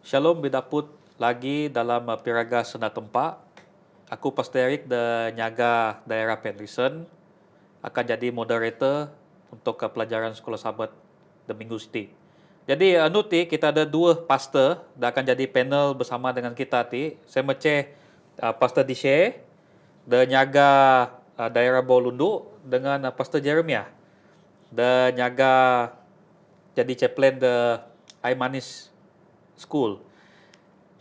Shalom bidaput lagi dalam piraga Sena Tempa. Aku Pastor Eric de Nyaga Daerah Penrisen akan jadi moderator untuk pelajaran Sekolah Sahabat The Minggu Siti. Jadi kita ada dua pastor yang akan jadi panel bersama dengan kita ti. Saya macam Pastor Dishe de Nyaga Daerah Bolundu dengan Pastor Jeremiah de Nyaga jadi chaplain de Aimanis School.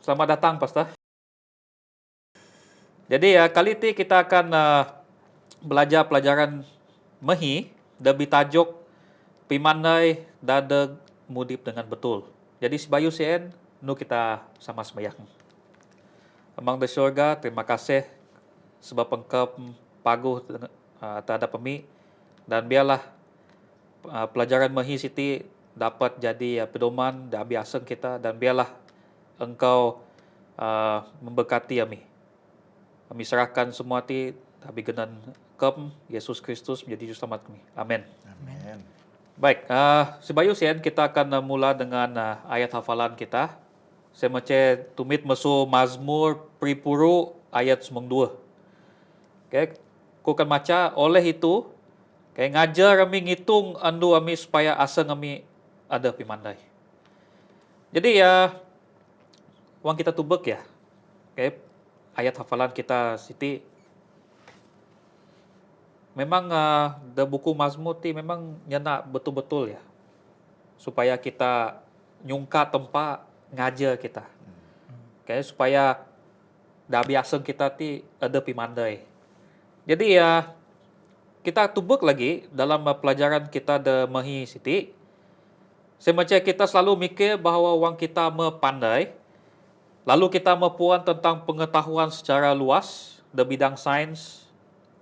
Selamat datang, Pastor. Jadi kali ini kita akan belajar pelajaran Mehi dan bertajuk Pimandai Dada Mudip dengan Betul. Jadi sebayu CN, nu kita sama sembahyang. Amang di syurga, terima kasih sebab engkau paguh terhadap kami dan biarlah pelajaran Mehi Siti dapat jadi pedoman dan biasa kita dan biarlah engkau memberkati kami. Kami serahkan semua ti tapi genan kem Yesus Kristus menjadi juru selamat kami. Amin. Amin. Baik, sebayu sian kita akan mula dengan ayat hafalan kita. Saya macam tumit masuk Mazmur Pripuru ayat 92. Okay, ku akan baca oleh itu kayak ngajar kami ngitung andu kami supaya asa kami ada pimandai. Jadi wang kita tubek ya. Okay, ayat hafalan kita Siti memang the buku Mazmur ti memang nyana betul-betul ya supaya kita nyungka tempat ngajar kita. Okay, supaya dah biasa kita ti ada pimandai. Jadi kita tubek lagi dalam pelajaran kita de Mehi Siti. Saya macam kita selalu mikir bahawa wang kita mepandai. Lalu kita mempuan tentang pengetahuan secara luas di bidang sains,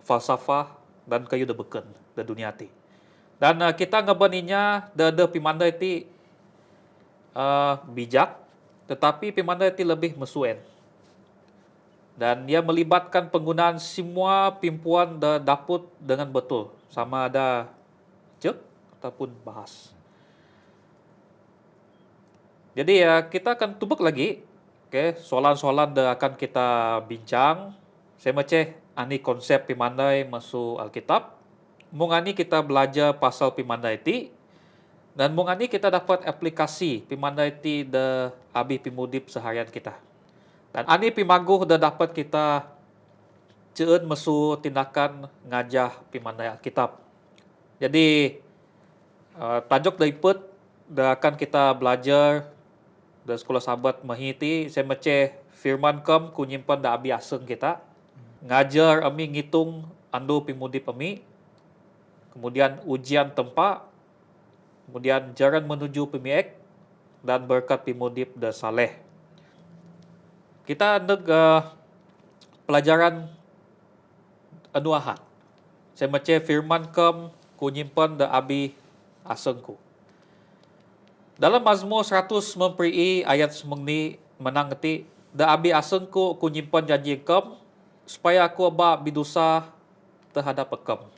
falsafah dan kayu de beken di dunia ti. Dan kita ngebaninya de pimandai ti bijak, tetapi pimandai ti lebih mesuen. Dan ia melibatkan penggunaan semua pimpuan de daput dengan betul, sama ada cek ataupun bahas. Jadi kita akan tubek lagi. Okay, soalan-soalan akan kita bincang. Saya macam ani konsep pimandai masuk Alkitab. Mungani kita belajar pasal pimandai ti dan mungani kita dapat aplikasi pimandai ti de abi pimudip seharian kita. Dan ani pimaguh dah dapat kita ceun masuk tindakan ngajah pimandai Alkitab. Jadi tajuk daipet dah akan kita belajar dan Sekolah Sahabat Mehi ti saya macam firman kam ku nyimpan da abi aseng kita. Ngajar ami ngitung andu pimudip ami. Kemudian ujian tempat. Kemudian jalan menuju pemiek dan berkat pimudip da saleh. Kita neg pelajaran anu ahad. Saya macam firman kam ku nyimpan da abi asengku. Dalam Mazmur 100 memperi ayat semengni menang keti da abi asengku ku nyimpan janji kam supaya aku aba bidosa terhadap kam.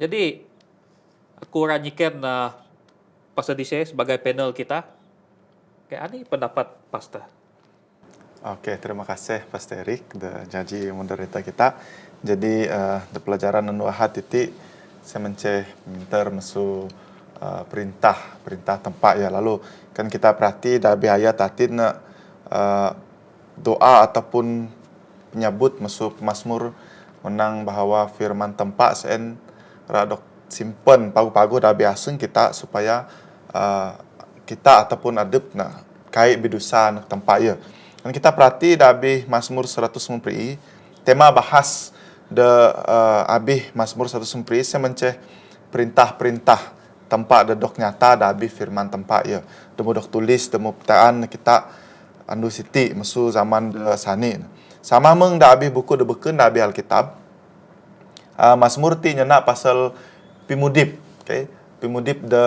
Jadi aku ranyikan Pastor Dishe sebagai panel kita. Kayak ani pendapat Pastor. Okey, terima kasih Pastor Eric dah janji moderator kita. Jadi di pelajaran anu ahad titik saya minta masuk perintah tempat ya. Lalu kan kita perhati dah biaya tatin doa ataupun penyabut masuk Mazmur menang bahawa firman tempat sen radok simpen pagu-pagu dah biasa kita supaya kita ataupun adep nak kait bidusa nak tempat ya. Dan kita perhati dah habis Mazmur 100 memperi tema bahas de habis Mazmur 100 memperi saya perintah-perintah tempat dok nyata dah habis firman tempat ya. Demo dok tulis demo petaan kita andu siti mesu zaman de sani. Sama meng dah habis buku de beken dah habis Alkitab. Mazmur ti nyana pasal pimudip, okey. Pimudip de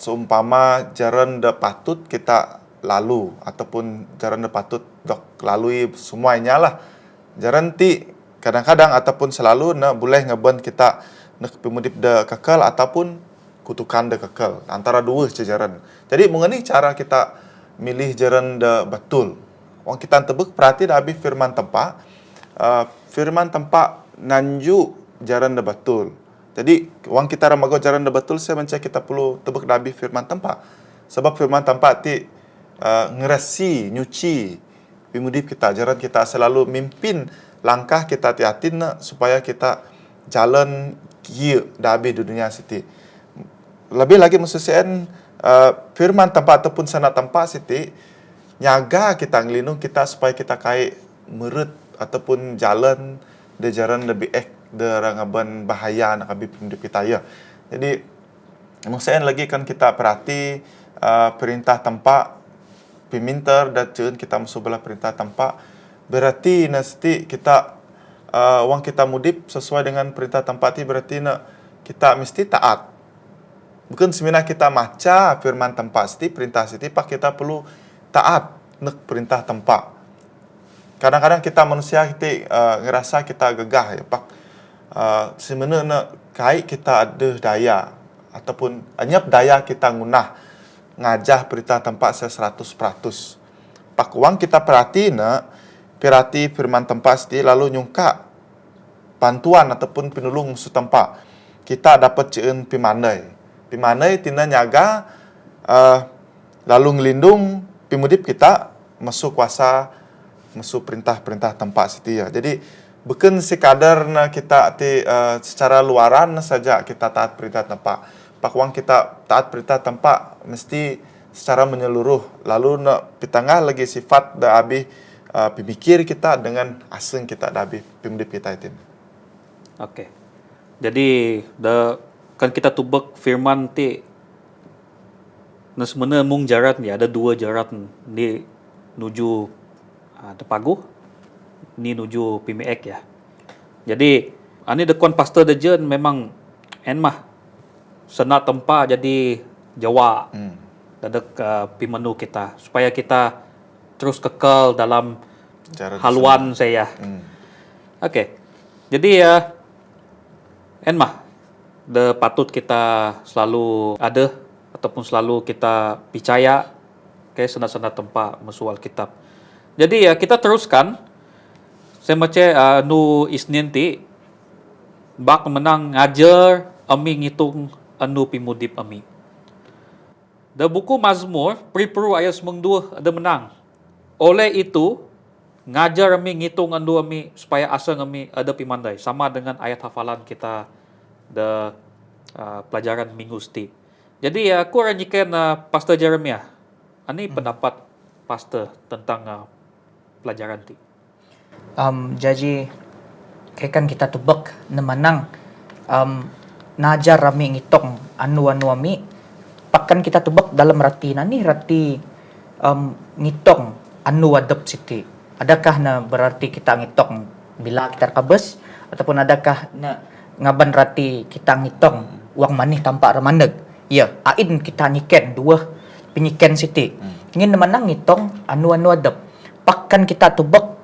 seumpama jaran de patut kita lalu ataupun jaran de patut dok lalui semuanya lah. Jaran ti kadang-kadang ataupun selalu na boleh ngeben kita nak pimudip de kekal ataupun kutukan de kekal antara dua sejaran. Jadi mengenai cara kita milih jaran da betul. Wang kita tebuk perhati dah habis firman tempat. Firman tempat nanju jaran da betul. Jadi wang kita ramago jaran da betul saya mencari kita perlu tebuk dah habis firman tempat. Sebab firman tempat ti ngerasi, nyuci pimudip kita, jaran kita selalu mimpin langkah kita hati-hati supaya kita jalan kia dah habis di dunia siti. Lebih lagi maksudnya firman tempat ataupun sana tempat siti nyaga kita ngelindung kita supaya kita kait merut ataupun jalan de jalan lebih de rangaban bahaya nak habis pimudip kita ya. Jadi maksudnya lagi kan kita perhati perintah tempat piminter dan cun kita masuk belah perintah tempat berarti nasti kita wang kita mudip sesuai dengan perintah tempat ini berarti kita mesti taat. Bukan sebenarnya kita maca firman tempat siti perintah siti pak kita perlu taat nak perintah tempat. Kadang-kadang kita manusia kita ngerasa kita gegah ya pak. Sebenarnya kait kita ada daya ataupun anyap daya kita ngunah ngajah perintah tempat saya 100%. Pak wang kita perhati firman tempat siti lalu nyungka bantuan ataupun penolong musuh tempat. Kita dapat ceun pimandai. Pimandai tina nyaga lalu ngelindung pimudip kita masuk kuasa masuk perintah-perintah tempat siti ya. Jadi bukan sekadar kita secara luaran saja kita taat perintah tempat. Pakwang kita taat perintah tempat mesti secara menyeluruh. Lalu pitangah lagi sifat dah habis pemikir kita dengan asing kita dah habis pimudip kita itu. Okey. Jadi kan kita tubek firman ti sebenarnya mung jarat ni ada dua jarat ni nuju tepagu ni nuju pimiek ya. Jadi ani dekon pastor dejen memang mah sena tempat jadi Jawa dadek pimenu kita supaya kita terus kekal dalam Jaran haluan saya. Okey. Jadi mah patut kita selalu ada ataupun selalu kita percaya sena-sena tempat masuk Alkitab. Jadi kita teruskan. Saya macam nu Isnin ti bak menang ngajar ami ngitung anu pimudip ami. Da buku Mazmur Pripru ayat 92 ada menang. Oleh itu ngajar ami ngitung anu ami supaya asang ami ada pimandai sama dengan ayat hafalan kita da pelajaran minggu sti. Jadi aku ranyikan Pastor Jeremiah. Ani pendapat pastor tentang pelajaran ti. Jadi kan kita tubek nemanang najar rami ngitong anu-anu ami pakan kita tubek dalam rati ngitong anu wadep siti. Adakah na berarti kita ngitong bila kita kabes ataupun adakah na ngaban rati kita ngitong uang manih tampak remaneg. Ya, ain kita nyiken dua penyiken siti. Ingin nemanang ngitong anu-anu adep. Pakan kita tubek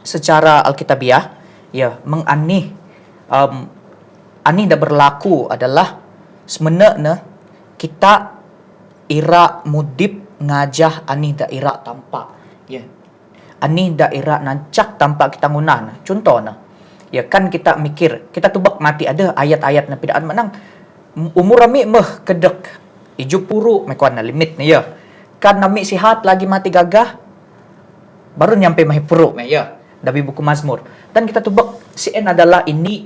secara alkitabiah ya menganih anih dah berlaku adalah sebenarnya kita ira mudip ngajah anih dah ira tampak ya anih dah ira nancak tampak kita ngunah contohnya ya kan kita mikir kita tubak mati ada ayat-ayat na pidaan manang umur ami meh kedek ijo puru mekuan na limit na ya kan nami sihat lagi mati gagah baru nyampe mahi puru ya dari buku Mazmur dan kita tubak CN adalah ini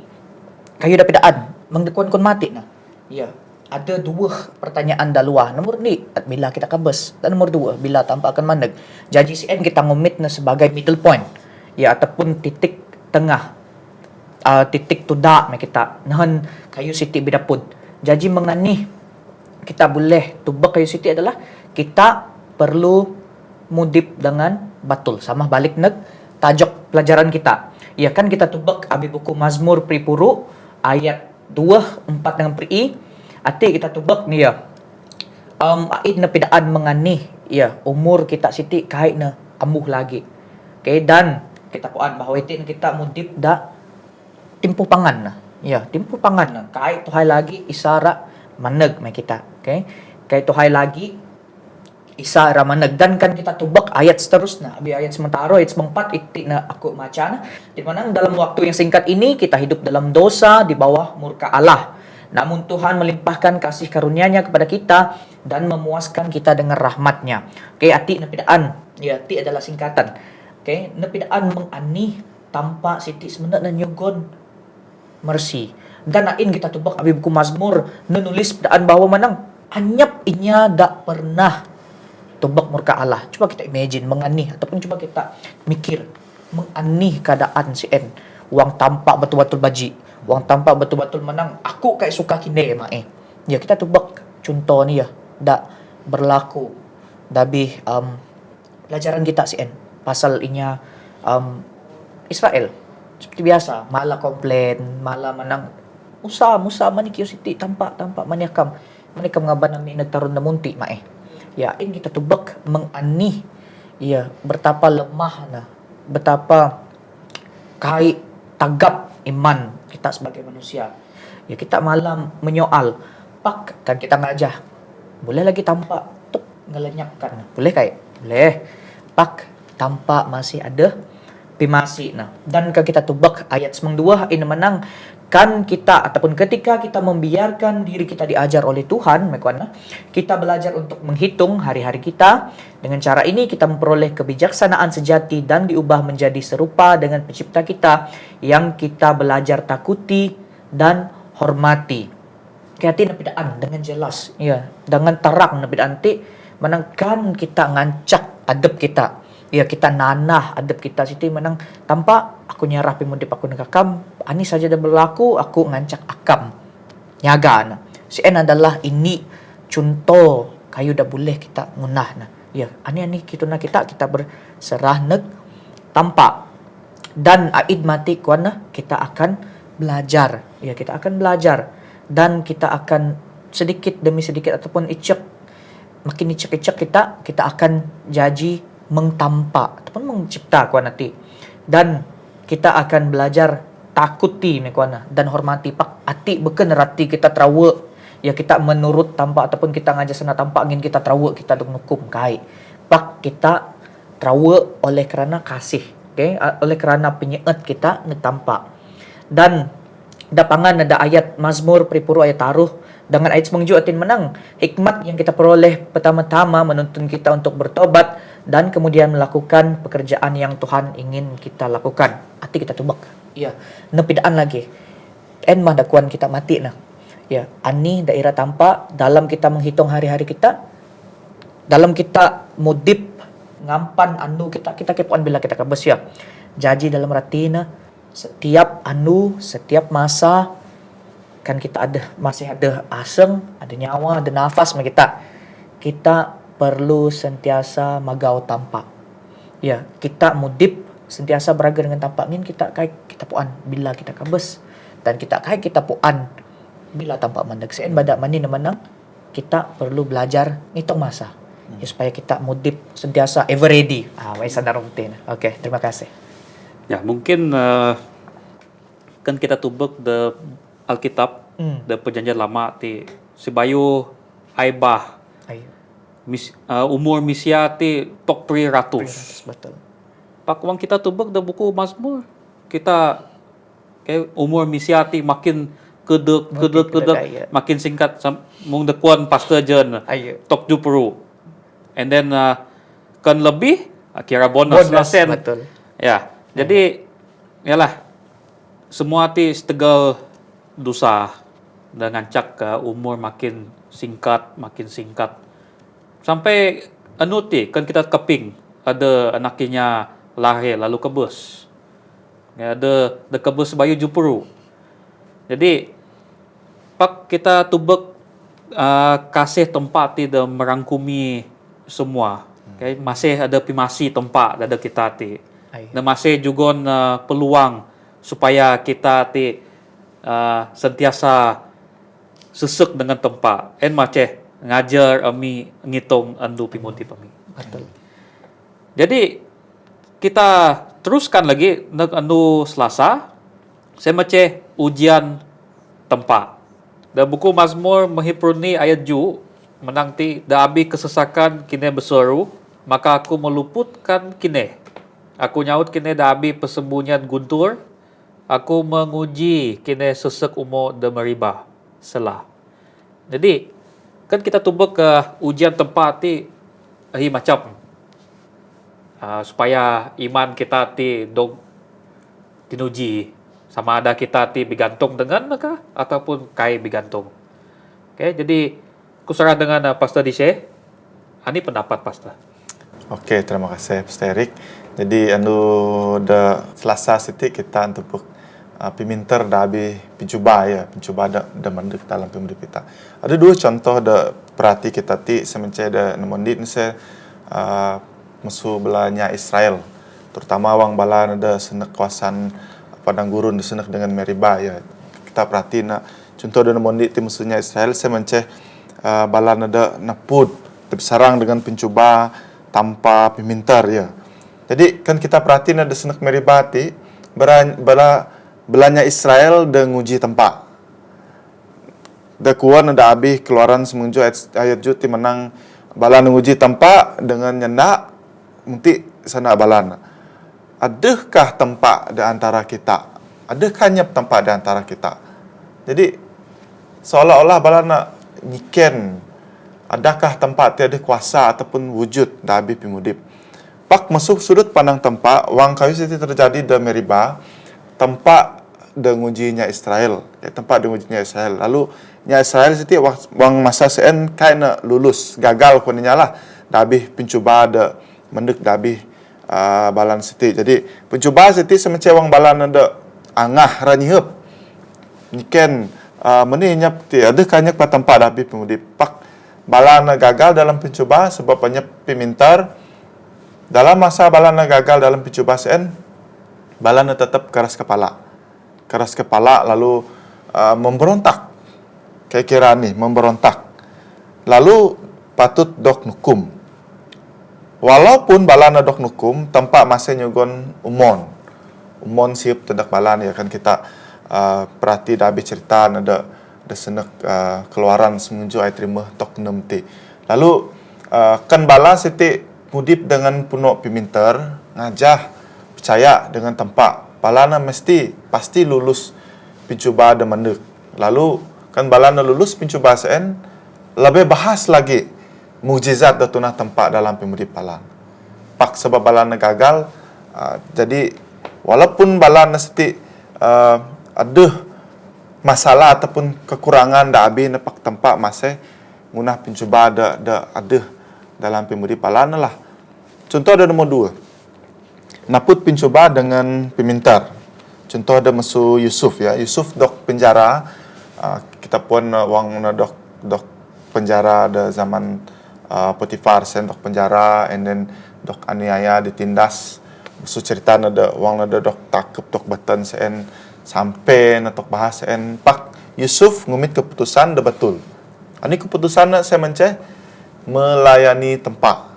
kayu dapidaan mengdekuan kon mati nah ya ada dua pertanyaan daluah nomor ni bila kita kabes dan nomor dua bila tanpa akan mandeg jadi CN kita ngomit na sebagai middle point ya ataupun titik tengah titik tudak na kita nahan kayu siti bidapud jadi mengani kita boleh tubak kayu siti adalah kita perlu mudip dengan batul sama balik neg tajuk pelajaran kita. Ya kan kita tubak abi buku Mazmur Pripuru ayat 2 4 dengan pri. Ati kita tubak ni ya. Aid na pidaan mengani ya umur kita siti kahit na amuh lagi. Okay dan kita kuan bahawa itin kita mudip da timpu pangan na. Ya, timpu pangan na. Kahit tuhay lagi isara maneg may kita. Okay? Kahit tuhay lagi isa ra managdan kan kita tubak ayat seterusnya, abi ayat sementara ayat semempat iti na aku macana, di mana dalam waktu yang singkat ini kita hidup dalam dosa di bawah murka Allah. Namun Tuhan melimpahkan kasih karunia-Nya kepada kita dan memuaskan kita dengan rahmat-Nya. Oke, ati napidaan. Ya, ti adalah singkatan. Oke, napidaan mengani tanpa siti sebenarnya nyugon mercy. Dan nain kita tubak abi buku Mazmur menulis pedaan bahwa manang anyap inya dak pernah tubak murka Allah. Coba kita imagine mengani ataupun coba kita mikir mengani keadaan si en. Wang tampak betul-betul baji, wang tampak betul-betul menang. Aku kayak suka kine mae. Ya kita tubak contoh ni ya, dak berlaku. Dabi pelajaran kita si en pasal inya Israel. Seperti biasa, malah komplain, malah menang. Musa manikyo siti tampak maniakam ngaban nami nagtaron na munti mae. Ya, ini kita tubak mengani. Ya, betapa lemah na, betapa kai tagap iman kita sebagai manusia. Ya, kita malam menyoal, pak kan kita ngajah. Boleh lagi tampak tuh ngelenyapkan. Boleh kayak? Boleh. Pak tampak masih ada pimasi nah. Dan kan kita tubak ayat 92 ini menang kan kita ataupun ketika kita membiarkan diri kita diajar oleh Tuhan, kita belajar untuk menghitung hari-hari kita. Dengan cara ini kita memperoleh kebijaksanaan sejati dan diubah menjadi serupa dengan pencipta kita yang kita belajar takuti dan hormati. Kaya napidaan dengan jelas, ya, dengan terang napidaan ti menangkan kita ngancak adab kita. Ya kita nanah adab kita siti menang tanpa aku nyarah pimudip aku nakakam ani saja dah berlaku aku ngancak akam nyaga na. Si en adalah ini contoh kayu dah boleh kita ngunah na. Ya ani kita berserah neg tanpa dan aid mati kuana kita akan belajar. Ya kita akan belajar dan kita akan sedikit demi sedikit ataupun makin icek kita akan jadi mengtampa ataupun mencipta kuana nanti dan kita akan belajar takuti kuana dan hormati pak ati beken rati kita trawe ya kita menurut tanpa ataupun kita ngajak sana tanpa ingin kita trawe kita nukum kai pak kita trawe oleh kerana kasih oleh kerana penyeet kita ngetampa dan dapangan ada ayat Mazmur Pripuru ayat taruh dengan ayat semengjuatin menang hikmat yang kita peroleh pertama-tama menuntun kita untuk bertobat dan kemudian melakukan pekerjaan yang Tuhan ingin kita lakukan. Hati kita tubak. Ya, nepidaan lagi. En mah dakuan kita mati nah. Ya, ani daerah tanpa dalam kita menghitung hari-hari kita, dalam kita mudip ngampan anu kita kepuan bila kita kabes ya. Jadi dalam ratina setiap masa kan kita masih ada aseng, ada nyawa, ada nafas kita perlu sentiasa magau tampak. Ya, kita mudip sentiasa beraga dengan tampak ngin kita puan bila kita kabes dan kita puan bila tampak mandeg sen badak mani menang kita perlu belajar ngitung masa. Ya, supaya kita mudip sentiasa ever ready. Waisan darumtin. Oke, terima kasih. Ya, mungkin kan kita tubek the Alkitab, the perjanjian lama ti sibayu aibah. Umur misia ti tok 300. Betul. Pak wang kita tubek the buku Mazmur. Kita kayak umur misia ti makin kedek makin singkat mung dekuan pastor jen tok 70. And then kan lebih kira bonus sen. Betul. Ya. Jadi yalah semua ti setegal dosa dengan cak umur makin singkat sampai anu ti kan kita keping ada anaknya lahir lalu kebus ya ada kebus bayu jupuru jadi pak kita tubek kasih tempat ti de merangkumi semua okay? Masih ada pimasi tempat ada kita ti dan masih juga peluang supaya kita ti sentiasa sesek dengan tempat en maceh ngajar ami ngitung andu pimoti pami. Betul. Jadi kita teruskan lagi nak andu Selasa saya ujian tempat. Dan buku Mazmur menghipruni ayat ju menanti dah abi kesesakan kini berseru, maka aku meluputkan kini. Aku nyaut kini dah abi persembunyian guntur, aku menguji kini sesek umur de meribah selah. Jadi, kan kita tubuk ke ujian tempat ti macam supaya iman kita ti dong dinuji sama ada kita ti bergantung dengan kah ataupun kai bergantung. Okey, jadi kusarah dengan Pastor Dishe. Ani pendapat Pastor. Okey, terima kasih Pastor Eric. Jadi anu da Selasa siti kita untuk piminter da abi pencuba ya, pencuba da mendek dalam pemudip kita. Ada dua contoh da perhati kita ti semencai da nemondit se musuh belanya Israel, terutama wang bala ada senek kawasan padang gurun senek dengan Meribah ya. Kita perhati na contoh da nemondit ti musuhnya Israel semencai bala ada napud tersarang dengan pencuba tanpa piminter ya. Jadi kan kita perhati ada senek Meribah ti belanya Israel dan nguji tempat. Da kuan ada abi keluaran semenju ayat juti menang bala nguji tempat dengan nyendak munti sana balana. Adakah tempat di antara kita? Adakah nyap tempat di antara kita? Jadi seolah-olah balana nyiken adakah tempat tiada kuasa ataupun wujud da abi pimudip. Pak masuk sudut pandang tempat wang kayu siti terjadi di Meribah, tempat de ngujinya Israel, tempat de ngujinya Israel. Lalu nya Israel siti wang masa sen kaina lulus, gagal kun lah dabih pencuba de mendek dabih balan siti. Jadi pencuba siti semece wang balan de angah ranyihep. Niken meni nyap ti ada kanyak pa tempat dabih pemudip. Pak balan gagal dalam pencuba sebab banyak pimintar. Dalam masa balan gagal dalam pencuba sen, balan tetap keras kepala. Keras kepala lalu memberontak. Kira-kira ni memberontak. Lalu patut dok nukum. Walaupun balan dok nukum, tempat masih nyugon umon. Umon siap tendak balan ya kan kita perhati dah habis cerita ada senek keluaran semenju ai terima tok nemti. Lalu kan balan siti mudip dengan puno piminter ngajah percaya dengan tempat balana pasti lulus pencuba de mendek. Lalu kan balana lulus pencuba sen lebih bahas lagi mukjizat da tunah tempat dalam pemudip balan. Pak sebab balana gagal jadi walaupun balana seti ada masalah ataupun kekurangan da abi nepak tempat masih munah pencuba da ada dalam pemudip balan lah. Contoh ada nombor 2. Naput pencuba dengan pemintar. Contoh ada mesu Yusuf ya. Yusuf dok penjara. Kita pun wang dok penjara ada zaman Potifar sen dok penjara and then dok aniaya ditindas. Mesu cerita ada wang ada dok takep dok batan sen sampai natok bahas sen pak Yusuf ngumit keputusan dah betul. Ani keputusan saya menceh melayani tempat.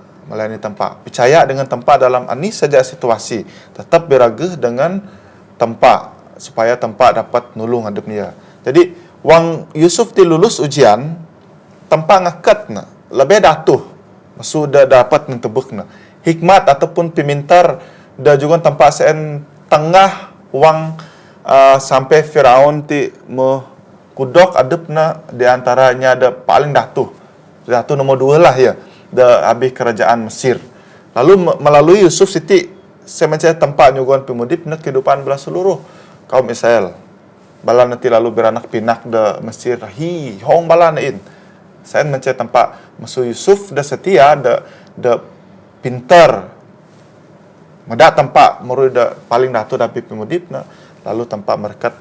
Percaya dengan tempat dalam ani saja situasi. Tetap beragah dengan tempat supaya tempat dapat nulung hadap dia. Jadi wang Yusuf ti lulus ujian, tempat ngakat na lebih datuh. Maksud dah dapat mentebuk na. Hikmat ataupun pimintar dah juga tempat sen tengah wang sampai Firaun ti kudok adep na di antaranya ada paling datuh. Datuh nombor 2 lah ya. Da habis kerajaan Mesir. Lalu melalui Yusuf siti saya mencari tempat nyuguhan pemudip nak kehidupan belah seluruh kaum Israel. Bala nanti lalu beranak pinak da Mesir hong bala nain. Saya mencari tempat musuh Yusuf da setia da pintar. Meda tempat meru da paling datu da pemudip na lalu tempat merkat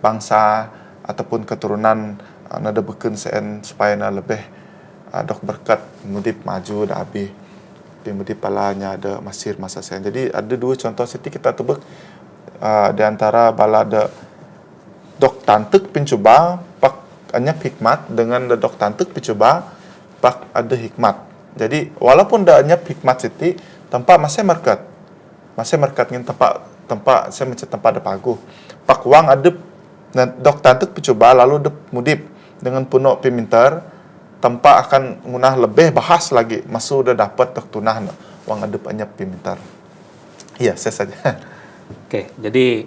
bangsa ataupun keturunan nada beken sen supaya na lebih dok berkat mudip maju dah habis pemudip palanya ada Mesir masa sen. Jadi ada 2 contoh siti kita tebak di antara bala ada dok tantek pencuba pak anyap hikmat dengan dok tantek pencuba pak ada hikmat. Jadi walaupun dah anyap hikmat siti tempat masih merkat ngin tempat saya macam tempat ada pagu pak wang ada dok tantek pencuba lalu de mudip dengan puno pimintar tempat akan ngunah lebih bahas lagi masu dah dapat tok tunah no wang adep anyap pintar. Iya, saya saja. Oke, jadi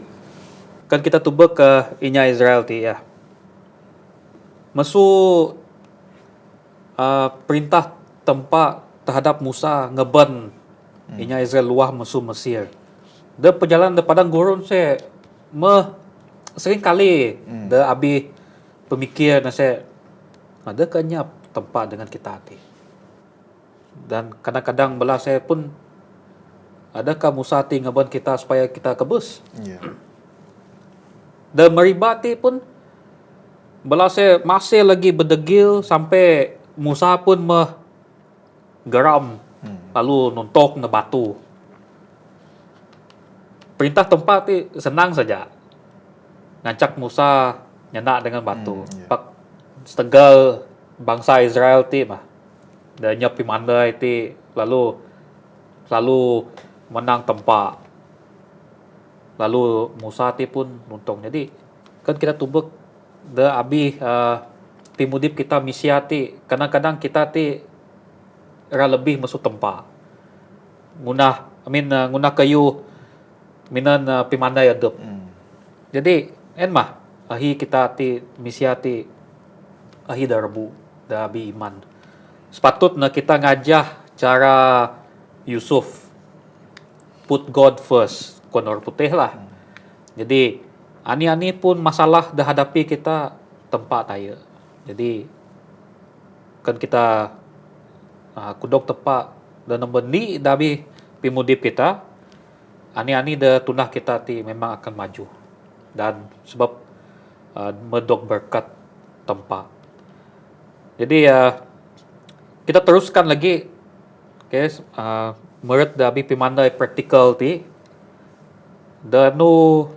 kan kita tubek ke inya Israel ti ya. Masu perintah tempat terhadap Musa ngeban inya Israel luah masu Mesir. Dia perjalanan di padang gurun saya sering kali dia abi pemikir na saya ada kenyap tempat dengan kita ti. Dan kadang-kadang belah saya pun adakah Musa ti ngeban kita supaya kita kebus? Iya. Dan meribati pun belah saya masih lagi berdegil sampai Musa pun geram lalu nuntok na batu. Perintah tempat ti senang saja. Ngancak Musa nyenak dengan batu. Iya. Pak setegal bangsa Israel ti mah. Dan nyap pimandai ti lalu menang tempat. Lalu Musa ti pun nuntung. Jadi kan kita tubek de abi timudip kita misia ti kadang-kadang kita ti ra lebih masuk tempat. Ngunah kayu minan pimandai adep. Jadi mah ahi kita ti misia ti ahi darbu da abi iman. Sepatutnya kita ngajah cara Yusuf put God first, konor putih lah. Jadi ani-ani pun masalah dah hadapi kita tempat taya. Jadi kan kita kudok tempat dan bendi dabi pimudip kita ani-ani dah tunah kita ti memang akan maju. Dan sebab medok berkat tempat. Jadi kita teruskan lagi meret dabi pimandai praktikal ti danu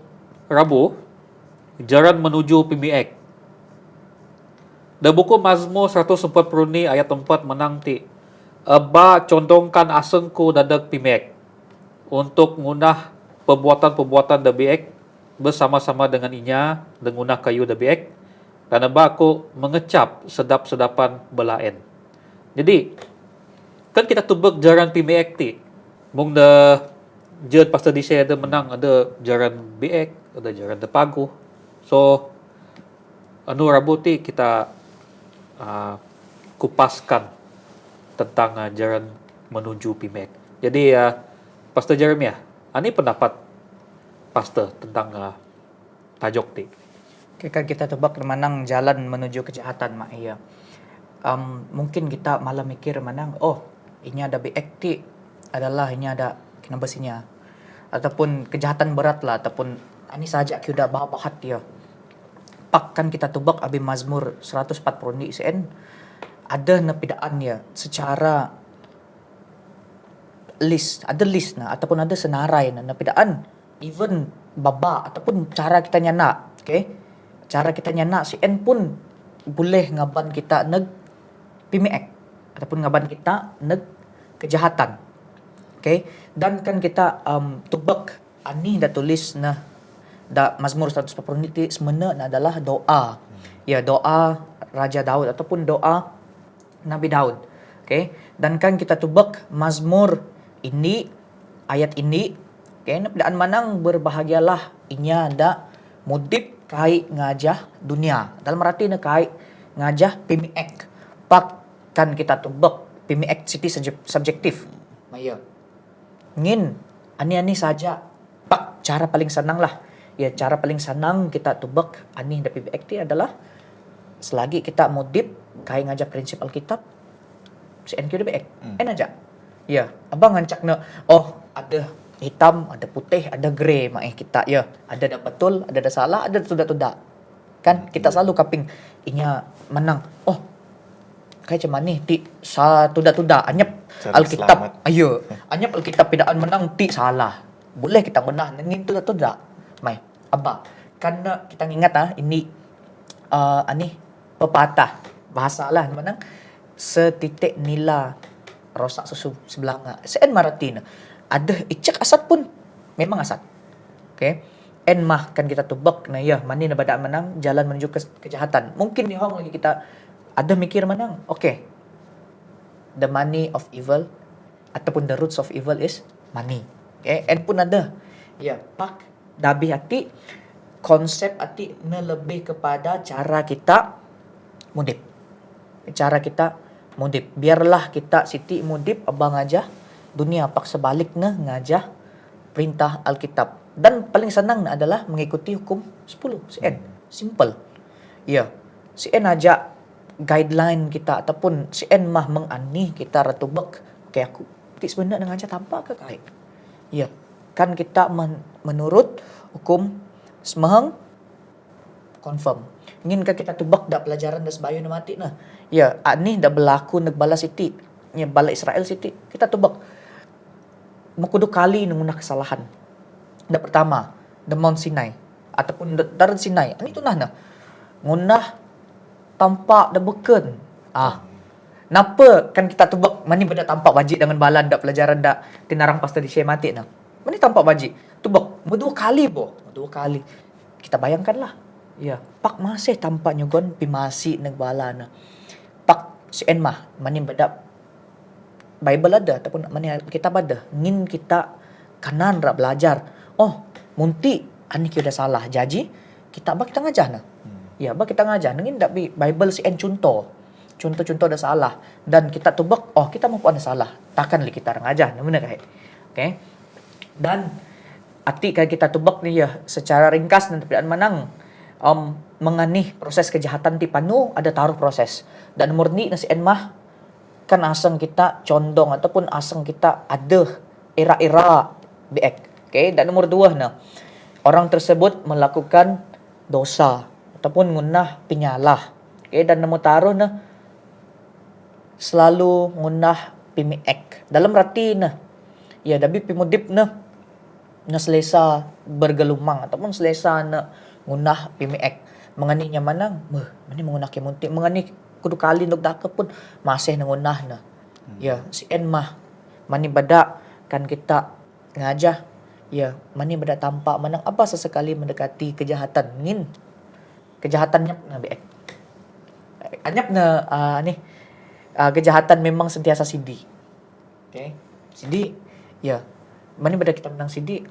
Rabu jaran menuju PBX. Da buku Mazmur 140 ni ayat 4 menang ti aba condongkan asengku dadag PBX untuk ngunah perbuatan-perbuatan dabiek bersama-sama dengan inya dengunah kayu dabiek dan aba aku mengecap sedap-sedapan belaen. Jadi kan kita tubek jaran PBX ti mung da jed pastor di saya ada menang ada jaran BX, ada jaran Depago. So Rabu ti kita kupaskan tentang jaran menuju PBX. Jadi Pastor Jeremiah, ini pendapat pastor tentang tajuk ti. Kan kita tebak menang jalan menuju kejahatan mak iya. Mungkin kita malah mikir menang ini ada BX adalah ini ada kinabasinya ataupun kejahatan berat lah ataupun ini saja kita bahat dia. Pak kan kita tebak abi Mazmur 140 ni sen ada napidaan ya secara list na ataupun ada senarai na napidaan even baba ataupun cara kita nyana, okay? Cara kita nyana si N pun boleh ngaban kita nag pimiek ataupun ngaban kita nag kejahatan. Okay? Dan kan kita tubak ani dah tulis na da Mazmur 140 ni sebenarnya adalah doa. Ya, doa Raja Daud ataupun doa Nabi Daud. Okay? Dan kan kita tubak Mazmur ini ayat ini okay, napidaan manang berbahagialah inya da mudip kai ngajah dunia. Dalam arti na kai ngajah pimiek. Pak kan kita tubak pimiek city subjektif. Maya. Ngin ani-ani saja. Pak cara paling senang lah. Ya cara paling senang kita tubak ani da pimiek adalah selagi kita mudip kai ngajah prinsip Alkitab si NQ BX. Aja. Ya, abang ngancak na ada hitam, ada putih, ada grey mak kita ya. Ada betul, ada salah, ada tidak. Kan kita selalu kaping inya menang. Kayak cuman nih ti tuda anyap Alkitab. Ayo, anyap Alkitab pidaan menang ti salah. Boleh kita menang ngin tuda. Mai, abang. Karena kita ingat ini pepatah bahasa lah menang setitik nila rosak susu sebelah sen maratina ada icak asat pun memang asat. Okay, mah kan kita tubak na ya mani na bada menang jalan menuju kejahatan. Mungkin di hong lagi kita ada mikir manang, okay, the money of evil ataupun the roots of evil is money. Okay, and pun ada. Ya, pak dabi hati konsep hati lebih kepada cara kita mudip. Cara kita mudip. Biarlah kita siti mudip abang ngajah dunia pak sebaliknya ngajah perintah Alkitab. Dan paling senang adalah mengikuti hukum 10 CN. Simple. Ya, CN aja guideline kita ataupun CN mah mengani kita ratubek kayak aku. Ti sebenarnya ngajah tanpa ke kai. Ya, kan kita menurut hukum semahang confirm. Inginkah kita tubak dak pelajaran das bayu na mati nah. Ya, ani dak berlaku nagbala siti. Ya, bala Israel siti. Kita tubak makudu kali nunguna kesalahan. Dak pertama, the Mount Sinai ataupun darat Sinai. Ani tu nah. Ngunah tampak dak beken. Napa kan kita tubak mani benda tampak wajib dengan balan dak pelajaran dak tinarang pastor di Syekh mati nah. Mani tampak wajib. Tubak dua kali boh. Dua kali. Kita bayangkanlah. Ya, pak masih tampak nyugon pimasi nagbala na. Pak CN mah mani beda Bible ada ataupun mani kita ada. Ngin kita kanan ra belajar. Oh, munti ani kita salah. Jadi kita kita ngajah na. Ya, kita ngajah ngin dak Bible CN contoh dah salah dan kita tubak kita mau ada salah takkan li kita ngajah namanya kayak okay? Dan arti kayak kita tubak nih ya secara ringkas dan tidak menang menganih proses kejahatan ti panu ada taruh proses dan murni na si enmah kan asang kita condong ataupun asang kita ada era-era biek. Okay? Dan nomor 2 na orang tersebut melakukan dosa ataupun ngunah penyalah. Okay? Dan nomor taruh na selalu ngunah pimiek. Dalam rati na ya dabi pimudip na selesa bergelumang ataupun selesa na ngunah pimiek. Mengani nya manang, mani mengunah kimunti, mengani kudu kali ndog daka pun masih nangunah na. Ya, si en mah mani bada kan kita ngajah ya mani bada tampak manang apa sesekali mendekati kejahatan ngin kejahatannya na biek. Anyap na kejahatan memang sentiasa sidi. Okay? Sidi, ya. Mana beda kita menang sidi?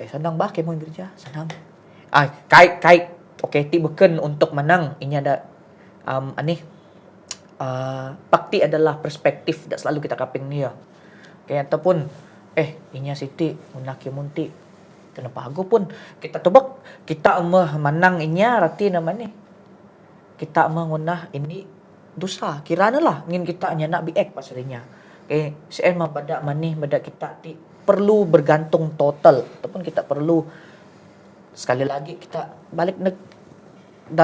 Senang bah kayak mau kerja, senang. Kai. Okay, ti bukan untuk menang. Ini ada pakti adalah perspektif dak selalu kita kaping dia. Okay, ataupun inya siti munaki munti. Kenapa aku pun kita tebak kita menang inya rati namanya. Kita mengunah ini dosa kirana lah ngin kita hanya nak biek pasarinya. Okay, CN mah bada manih bada kita ti perlu bergantung total ataupun kita perlu sekali lagi kita balik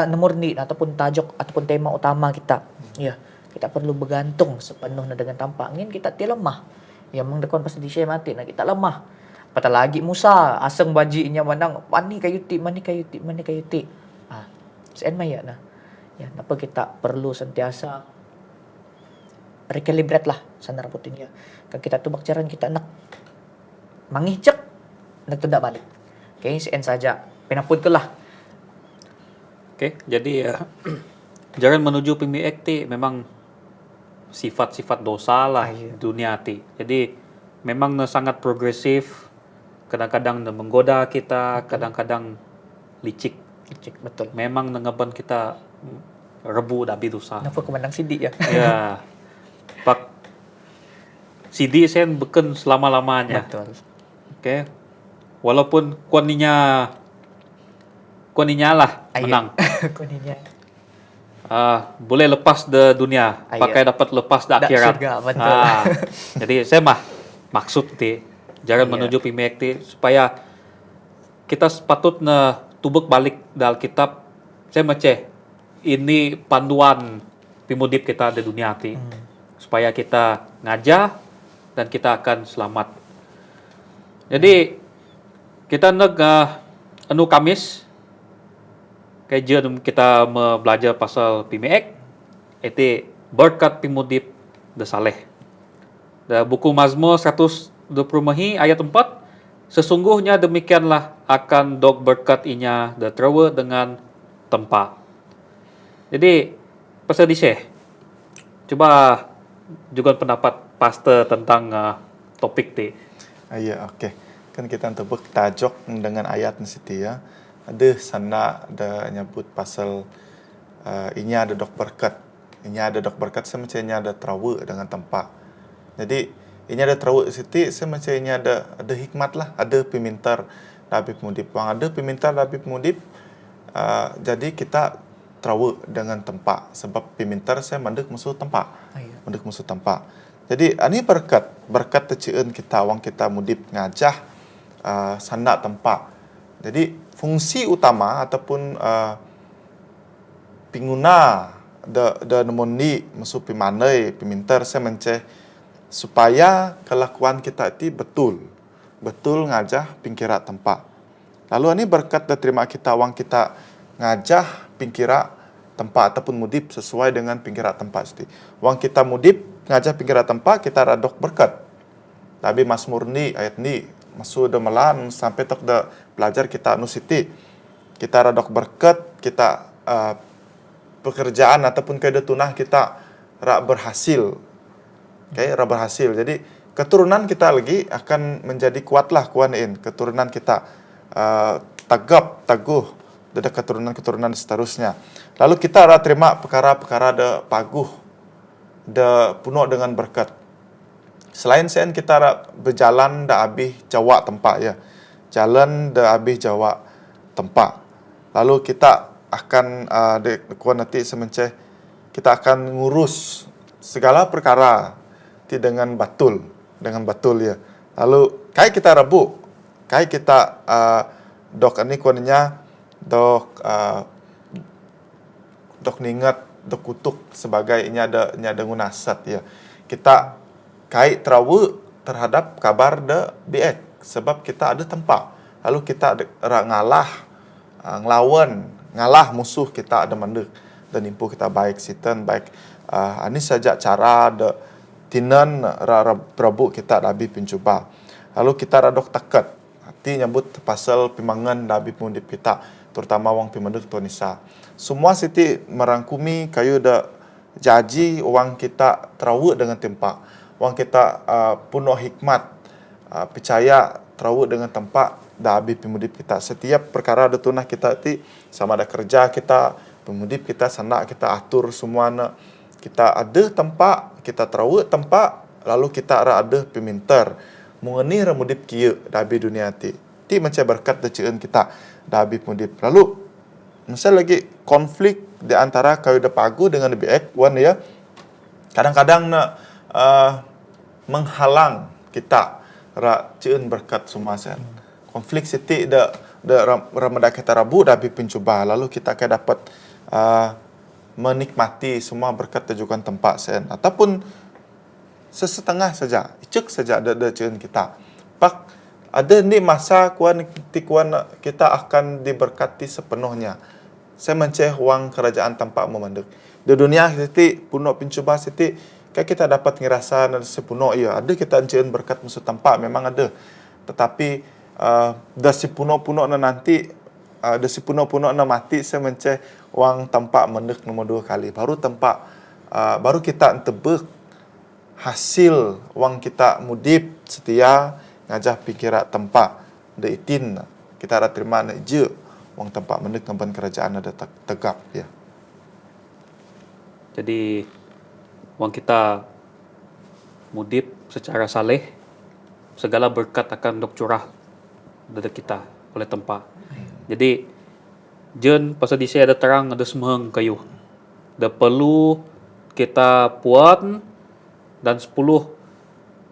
nomor ni ataupun tajuk ataupun tema utama kita. Ya, kita perlu bergantung sepenuhnya dengan tampak ngin kita ti lemah. Ya mengdekon pas di Syekh mati nah kita lemah. Patah lagi Musa aseng bajinya manang mani kayuti. CN mah ya nah. Ya, kenapa kita perlu sentiasa recalibrate lah sana raputin ya. Kan kita tubak jaran kita nak mangicek nagtunda balik. Okay, CN saja. Pinapud ko lah. Okay, jadi jangan menuju pimiek ti memang sifat-sifat dosa lah dunia ti. Jadi memang sangat progresif. Kadang-kadang menggoda kita, kadang-kadang licik, betul. Memang nengaban kita rebu dabi dosa. Kenapa kemandang sidi ya? Ya. Pak sidi sen beken selama-lamanya. Betul. Okay. Walaupun kuaninya lah menang. Kuaninya. Boleh lepas de dunia, pakai dapat lepas de akhirat. Surga, betul. Jadi saya maksud ti jangan menuju pimiek ti supaya kita sepatutnya tubek balik dal kitab. Saya maceh ini panduan pimudip kita di dunia ti supaya kita ngajah dan kita akan selamat. Jadi kita anu Kamis kajian kita belajar pasal pimiek itu berkat pimudip de saleh. Da buku Mazmur 120 ayat 4 sesungguhnya demikianlah akan dog berkat inya de trawe dengan tempat. Jadi Pasal di share. Coba juga pendapat pastor tentang topik ti. Ya, okey. Kan kita tebuk tajuk dengan ayat ni siti ya. Ada sana ada nyebut pasal ini ada dok berkat. Ini ada dok berkat semacamnya ada terawa dengan tempat. Jadi ini ada terawa siti semacamnya ada hikmat lah, ada pemintar Nabi Pemudip. Wang ada pemintar Nabi Pemudip, jadi kita terawa dengan tempat sebab pemintar saya mandek musuh tempat. Mandek musuh tempat. Jadi ini berkat terceen kita wang kita mudip ngajah sanda tempat. Jadi fungsi utama ataupun pinguna da nomoni musuh pimanai pemintar saya menceh supaya kelakuan kita itu betul ngajah pingkira tempat. Lalu ini berkat terima kita wang kita ngajah pingkira tempat ataupun mudip sesuai dengan pingkira tempat seti. Wang kita mudip ngajah pingkira tempat kita radok berkat. Tapi Mazmur ni ayat ni masuk da melan sampai tok da belajar kita anu siti. Kita radok berkat, kita pekerjaan ataupun kada tunah kita rak berhasil. Okay, rak berhasil. Jadi keturunan kita lagi akan menjadi kuatlah kuanin keturunan kita tagap taguh dari keturunan-keturunan seterusnya. Lalu kita rak terima perkara-perkara da paguh da penuh dengan berkat. Selain sen kita rak berjalan da abih Jawa tempat ya. Jalan da abih Jawa tempat. Lalu kita akan kuan nanti semenceh kita akan ngurus segala perkara dengan betul ya. Lalu kai kita rebuk, kai kita dok ini kuannya dok ningat dok kutuk sebagai ini ada ngunasat ya. Kita kai terawu terhadap kabar de biek sebab kita ada tempat. Lalu kita ngalah ngalah musuh kita ada mandek dan impu kita baik sitan baik ini saja cara de tinan prabu kita dabi pencuba. Lalu kita radok takat hati nyambut pasal pimangan dabi pemudip kita terutama wang pimanduk Tunisa. Semua siti merangkumi kayu da jaji wang kita terawu dengan tempat. Wang kita penuh hikmat percaya terawu dengan tempat dah habis pemudip kita. Setiap perkara ada tunah kita ti sama ada kerja kita, pemudip kita, sanak kita atur semua nak. Kita ada tempat, kita terawu tempat, lalu kita ada pemintar. Mengeni remudip kia dah habis dunia ti. Ti macam berkat deceen kita dah habis pemudip. Lalu misal lagi konflik di antara kayu da pagu dengan lebih wan ya. Kadang-kadang nak menghalang kita rak ceun berkat semua sen. Konflik siti da Ramadan kita Rabu dah pencuba lalu kita akan dapat menikmati semua berkat tujuan tempat sen ataupun sesetengah saja icuk saja ada ceun kita. Pak ada ni masa kuan kita akan diberkati sepenuhnya. Saya menceh wang kerajaan tempat memanduk. Di dunia siti puno pencuba siti kayak kita dapat ngerasa sepenuh iya ada kita ceun berkat musuh tempat memang ada. Tetapi dah si puno-puno nanti dah si puno-puno mati saya menceh wang tempat mendek nombor 2 kali baru tempat baru kita tebek hasil wang kita mudip setia ngajah pikiran tempat de itin kita ada terima nak je wang tempat mendek nemban kerajaan ada tegap ya. Jadi wang kita mudip secara saleh segala berkat akan dok curah dari kita oleh tempat. Jadi jen pasal di ada terang ada semeheng kayu. Da perlu kita puan dan 10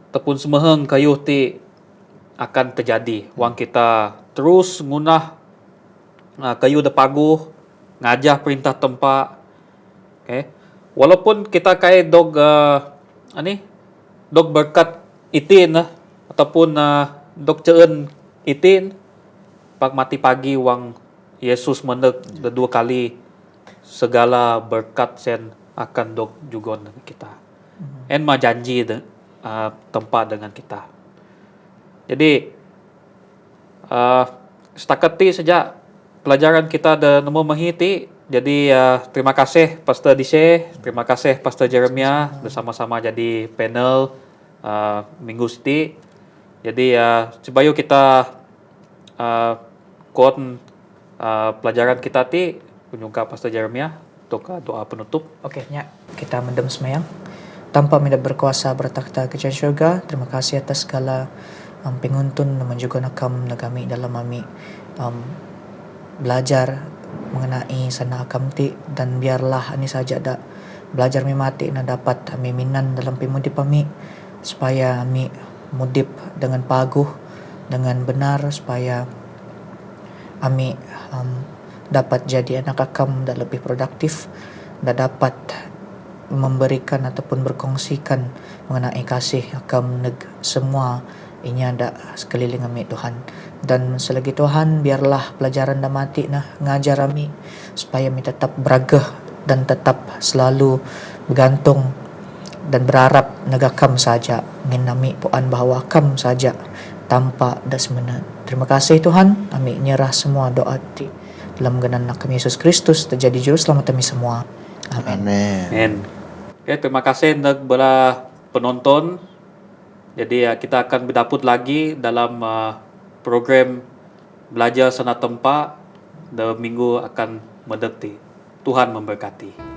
ataupun semeheng kayu ti akan terjadi. Wang kita terus ngunah kayu da pagu ngajah perintah tempat. Okay. Walaupun kita kaya dog dog berkat itin ataupun dog ceun itin pak mati pagi wang Yesus mendek 2 kali segala berkat sen akan dog jugon dengan kita. En ma janji tempat dengan kita. Jadi setakat ti saja pelajaran kita da nemu mahiti Jadi terima kasih Pastor Dise, terima kasih Pastor Jeremia bersama-sama jadi panel minggu siti. Jadi supaya kita kon pelajaran kita ti penyungka Pastor Jeremia untuk doa penutup. Oke, nya kita mendem semayang. Tanpa mida berkuasa bertakhta ke syurga, terima kasih atas segala penguntun dan juga nakam nagami dalam kami belajar mengenai sana akam ti, dan biarlah ini saja dak belajar mati na dapat kami minan dalam pimudip kami, supaya kami mudip dengan paguh, dengan benar, supaya kami dapat jadi anak akam dan lebih produktif, dan dapat memberikan ataupun berkongsikan mengenai kasih akam semua ini ada sekeliling kami Tuhan. Dan selagi Tuhan, biarlah pelajaran dah mati ngajar kami supaya kami tetap beragah dan tetap selalu bergantung dan berharap negakam saja, ingin kami puan bahawa kam saja tanpa dasmena. Terima kasih Tuhan, kami nyerah semua doa di dalam genan kami Yesus Kristus, terjadi juru selamat kami semua. Amin. Amin. Amin. Oke, terima kasih untuk belah penonton. Jadi kita akan berdaput lagi dalam program belajar sana tempat. Dan minggu akan mendekati. Tuhan memberkati.